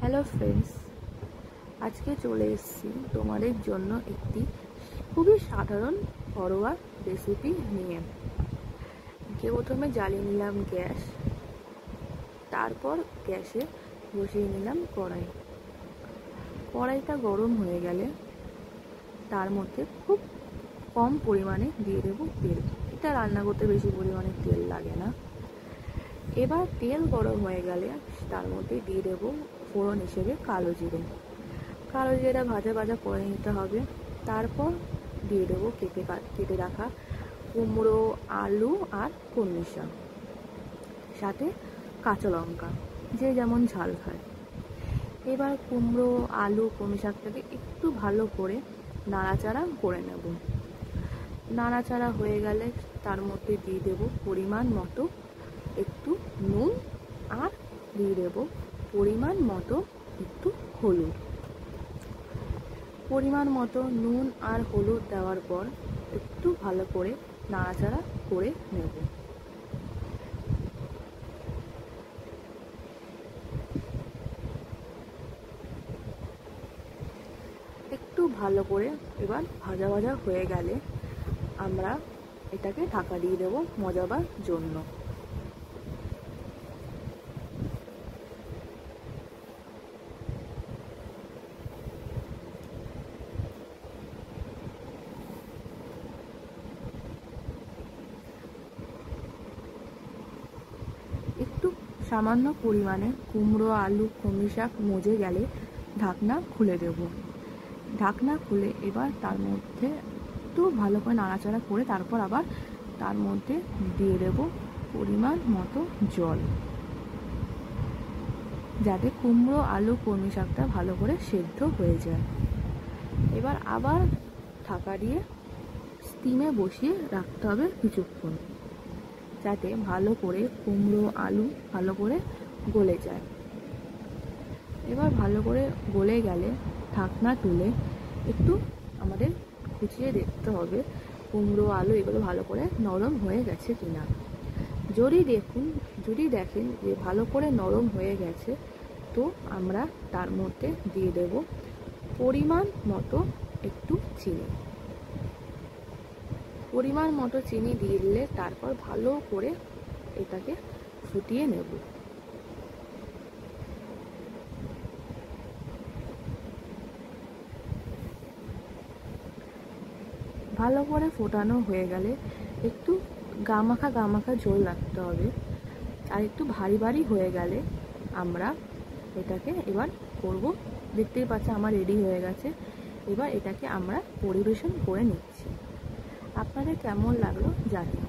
Hello friends, আজকে চলে এসেছি তোমাদের জন্য একটি খুবই সাধারণ ঘরোয়া রেসিপি নিয়ে। প্রথমে জ্বালিয়ে নিলাম গ্যাস, তারপর গ্যাসে বসিয়ে নিলাম কড়াইটা গরম হয়ে গেলে তার মধ্যে খুব কম পরিমাণে দিয়ে দেবো তেল। এটা রান্না করতে বেশি পরিমাণে তেল লাগে না। এবার তেল গরম হয়ে গেলে তার মধ্যে দিয়ে দেবো ফোড়ন হিসেবে কালো জিরেটা ভাজা ভাজা করে নিতে হবে। তারপর দিয়ে দেবো কেটে রাখা কুমড়ো, আলু আর কলমি শাক, সাথে কাঁচা লঙ্কা, যে যেমন ঝাল খায়। এবার কুমড়ো, আলু, কলমি শাকটাকে একটু ভালো করে নাড়াচাড়া করে নেব। নাড়াচাড়া হয়ে গেলে তার মধ্যে দিয়ে দেবো পরিমাণ মতো একটু নুন আর দিয়ে দেবো পরিমাণ মতো একটু হলুদ। পরিমাণ মতো নুন আর হলুদ দেওয়ার পর একটু ভালো করে নাড়াচাড়া করে নেব। একটু ভালো করে এবার ভাজা ভাজা হয়ে গেলে আমরা এটাকে ঢাকা দিয়ে দেবো মজাবার জন্য। একটু সামান্য পরিমাণে কুমড়ো, আলু, কলমি শাক মজে গেলে ঢাকনা খুলে দেব। ঢাকনা খুলে এবার তার মধ্যে একটু ভালো করে নাড়াচাড়া করে তারপর আবার তার মধ্যে দিয়ে দেব পরিমাণ মতো জল, যাতে কুমড়ো, আলু, কলমি শাকটা ভালো করে সেদ্ধ হয়ে যায়। এবার আবার ঢাকা দিয়ে স্টিমে বসিয়ে রাখতে হবে কিছুক্ষণ, যাতে ভালো করে কুমড়ো, আলু ভালো করে গলে যায়। এবার ভালো করে গলে গেলে ঢাকনা তুলে একটু আমাদের খুঁচিয়ে দেখতে হবে কুমড়ো, আলু এগুলো ভালো করে নরম হয়ে গেছে কিনা। যদি দেখেন যে ভালো করে নরম হয়ে গেছে, তো আমরা তার মধ্যে দিয়ে দেব পরিমাণ মতো একটু চিনি। পরিমাণ মতো চিনি দিয়ে দিলে তারপর ভালো করে এটাকে ফুটিয়ে নেব। ভালো করে ফোটানো হয়ে গেলে একটু গামাখা ঝোল রাখতে হবে। আর একটু ভারী ভারী হয়ে গেলে আমরা এটাকে এবার করব। দেখতেই পাচ্ছি আমার রেডি হয়ে গেছে। এবার এটাকে আমরা পরিবেশন করে নিচ্ছি। আপনাদের কেমন লাগলো জানিও।